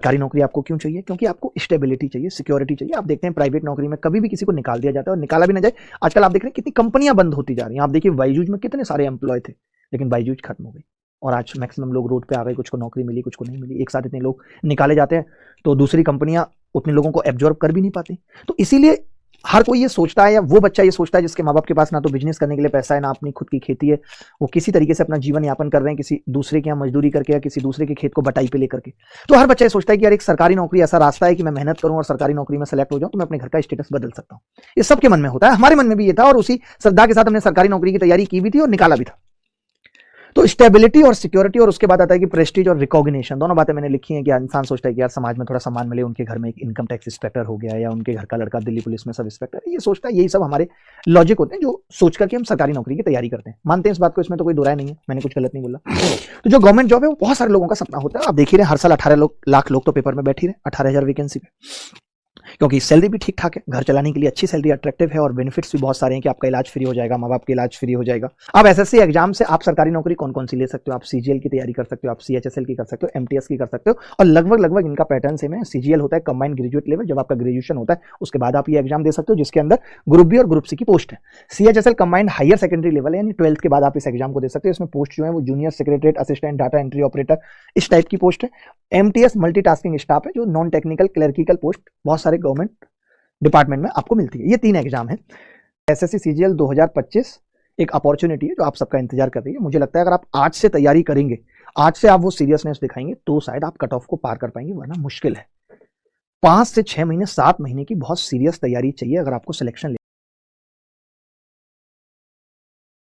सरकारी नौकरी आपको क्यों चाहिए? क्योंकि आपको स्टेबिलिटी चाहिए, सिक्योरिटी चाहिए। आप देखते हैं प्राइवेट नौकरी में कभी भी किसी को निकाल दिया जाता है और निकाला भी ना जाए। आजकल आप देख रहे हैं कितनी कंपनियां बंद होती जा रही हैं। आप देखिए बायजूस में कितने सारे एम्प्लॉय थे, लेकिन बायजूस खत्म हो गई और आज मैक्सिमम लोग रोड पे आ गए। कुछ को नौकरी मिली, कुछ को नहीं मिली। एक साथ इतने लोग निकाले जाते हैं तो दूसरी कंपनियां उतने लोगों को एब्जॉर्ब कर भी नहीं पाती। तो इसीलिए हर कोई ये सोचता है, या वो बच्चा ये सोचता है जिसके माँ बाप के पास ना तो बिजनेस करने के लिए पैसा है, ना अपनी खुद की खेती है, वो किसी तरीके से अपना जीवन यापन कर रहे हैं किसी दूसरे के यहाँ मजदूरी करके या किसी दूसरे के खेत को बटाई पे लेकर के। तो हर बच्चा ये सोचता है कि यार एक सरकारी नौकरी ऐसा रास्ता है कि मैं मेहनत करूं और सरकारी नौकरी में सेलेक्ट हो जाऊं तो मैं अपने घर का स्टेटस बदल सकता हूं। ये सबके मन में होता है, हमारे मन में भी ये था और उसी श्रद्धा के साथ हमने सरकारी नौकरी की तैयारी की भी थी और निकाला भी था। तो स्टेबिलिटी और सिक्योरिटी, और उसके बाद आता है कि प्रेस्टीज और रिकॉग्निशन। दोनों बातें मैंने लिखी हैं कि इंसान सोचता है कि यार समाज में थोड़ा सम्मान मिले, उनके घर में एक इनकम टैक्स इंस्पेक्टर हो गया या उनके घर का लड़का दिल्ली पुलिस में सब इंस्पेक्टर है। ये सोचता है, यही सब हमारे लॉजिक होते हैं जो सोच करके हम सरकारी नौकरी की तैयारी करते हैं। मानते हैं इस बात को, इसमें तो कोई दुराय नहीं है, मैंने कुछ गलत नहीं बोला। तो जो गवर्नमेंट जॉब है वो बहुत सारे लोगों का सपना होता है। आप देखिए हर साल 18 लाख लोग तो पेपर में बैठ ही रहे, 18,000 वैकेंसी पे, क्योंकि सैलरी भी ठीक ठाक है, घर चलाने के लिए अच्छी सैलरी, अट्रैक्टिव है और बेनिफिट्स भी बहुत सारे हैं कि आपका इलाज फ्री हो जाएगा, माँ बाप का इलाज फ्री हो जाएगा। अब एसएससी एग्जाम से आप सरकारी नौकरी कौन कौन सी ले सकते हो? आप सीजीएल की तैयारी कर सकते हो, आप सीएचएसएल की कर सकते हो, एमटीएस की कर सकते हो, और लगभग इनका पैटर्न सेम है। सीजीएल होता है कंबाइंड ग्रेजुएट लेवल, जब आपका ग्रेजुएशन होता है उसके बाद आप ये एग्जाम दे सकते हो, जिसके अंदर ग्रुप बी और ग्रुप सी की पोस्ट है। CHSL combined higher secondary level है, यानी 12th के बाद आप इस एग्जाम को दे सकते हो। इसमें पोस्ट जो है वो junior secretariat assistant data entry operator इस टाइप की पोस्ट है। एमटीएस मल्टीटास्किंग स्टाफ है, जो नॉन टेक्निकल क्लर्किकल पोस्ट बहुत सारे गवर्नमेंट डिपार्टमेंट में आपको मिलती है। ये 3 एग्जाम है। एसएससी सीजीएल 2025 एक अपॉर्चुनिटी है जो आप सबका इंतजार कर रही है। मुझे लगता है अगर आप आज से तैयारी करेंगे, आज से आप वो सीरियसनेस दिखाएंगे तो शायद आप कट ऑफ को पार कर पाएंगे, वरना मुश्किल है। 5 से 6 महीने 7 महीने की बहुत सीरियस तैयारी चाहिए अगर आपको सिलेक्शन